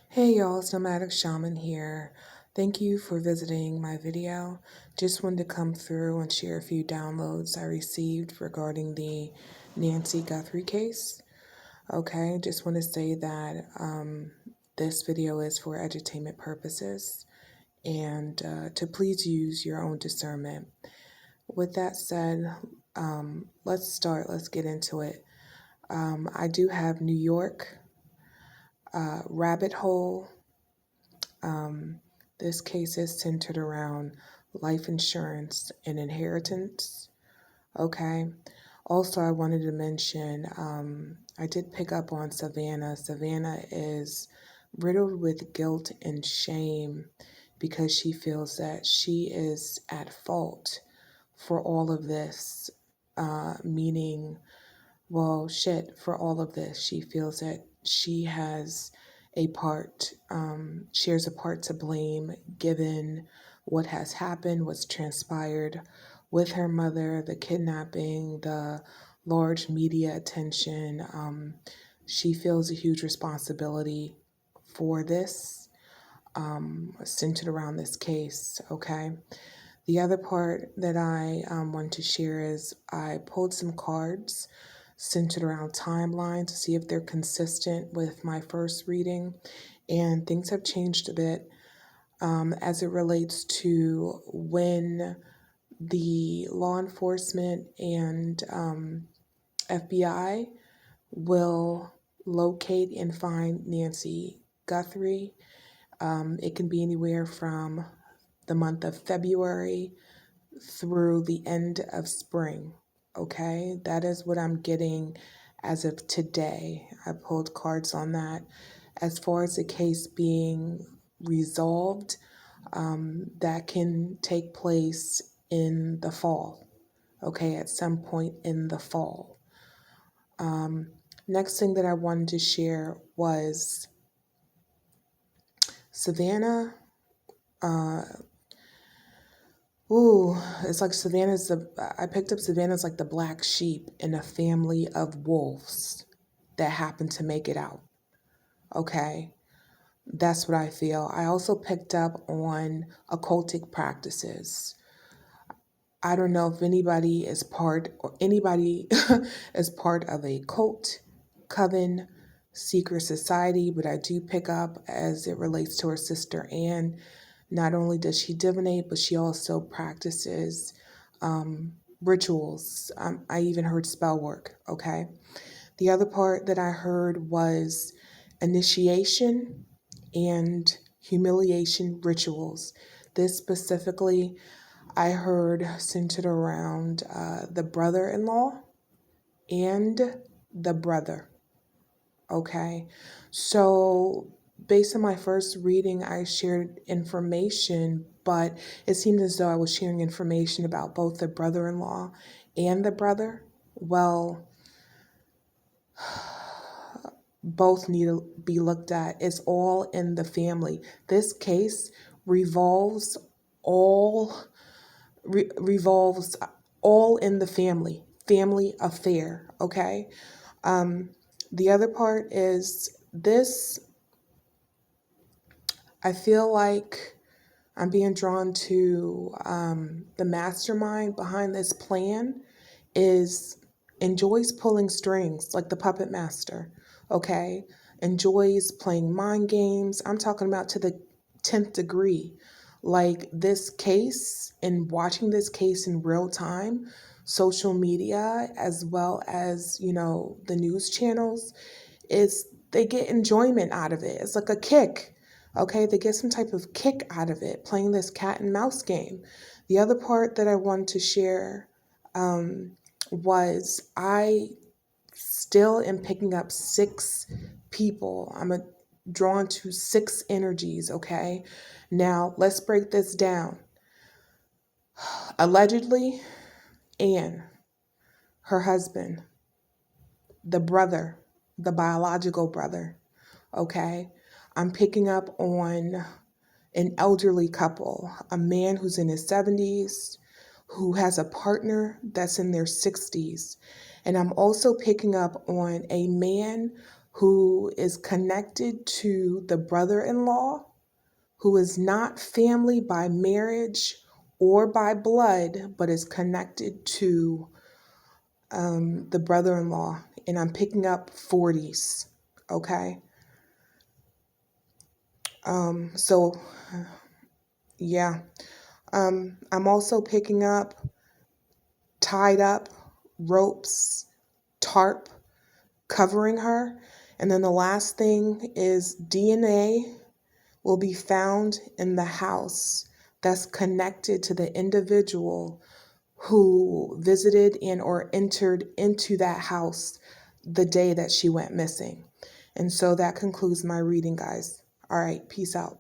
Hey y'all, it's Nomadic Shaman here. Thank you for visiting my video. Just wanted to come through and share a few downloads I received regarding the Nancy Guthrie case. Okay, just want to say that this video is for edutainment purposes and to please use your own discernment. With that said, let's get into it. I do have New York, Rabbit Hole. This case is centered around life insurance and inheritance. Okay. Also, I wanted to mention I did pick up on Savannah. Savannah is riddled with guilt and shame because she feels that she is at fault for all of this, meaning well, shit, for all of this, she feels that she has shares a part to blame given what has happened, what's transpired with her mother, the kidnapping, the large media attention. She feels a huge responsibility for this, centered around this case, okay? The other part that I want to share is I pulled some cards centered around timeline to see if they're consistent with my first reading, and things have changed a bit as it relates to when the law enforcement and FBI will locate and find Nancy Guthrie. It can be anywhere from the month of February through the end of spring. Okay, that is what I'm getting as of today. I pulled cards on that. As far as the case being resolved, that can take place in the fall. Okay, at some point in the fall. Next thing that I wanted to share was Savannah. It's like I picked up Savannah's like the black sheep in a family of wolves that happen to make it out. Okay. That's what I feel. I also picked up on occultic practices. I don't know if anybody is part or anybody is part of a cult, coven, secret society, but I do pick up as it relates to her sister Anne. Not only does she divinate, but she also practices rituals. I even heard spell work, okay? The other part that I heard was initiation and humiliation rituals. This specifically, I heard centered around the brother in law and the brother. Okay, so based on my first reading, I shared information, but it seemed as though I was sharing information about both the brother in law and the brother. Well, both need to be looked at. It's all in the family. This case revolves all revolves all in the family affair. Okay. The other part is this. I feel like I'm being drawn to the mastermind behind this plan is enjoys pulling strings like the puppet master, okay? Enjoys playing mind games. I'm talking about to the 10th degree. Like this case and watching this case in real time, social media as well as, the news channels, is they get enjoyment out of it. It's like a kick. Okay, they get some type of kick out of it, playing this cat and mouse game. The other part that I wanted to share was I still am picking up 6 people. Drawn to 6 energies, okay? Now, let's break this down. Allegedly, Anne, her husband, the brother, the biological brother, okay? I'm picking up on an elderly couple, a man who's in his 70s, who has a partner that's in their 60s. And I'm also picking up on a man who is connected to the brother-in-law, who is not family by marriage or by blood, but is connected to the brother-in-law. And I'm picking up 40s, okay? So yeah. I'm also picking up tied up ropes, tarp covering her. And then the last thing is DNA will be found in the house that's connected to the individual who visited and or entered into that house the day that she went missing. And so that concludes my reading, guys. All right, peace out.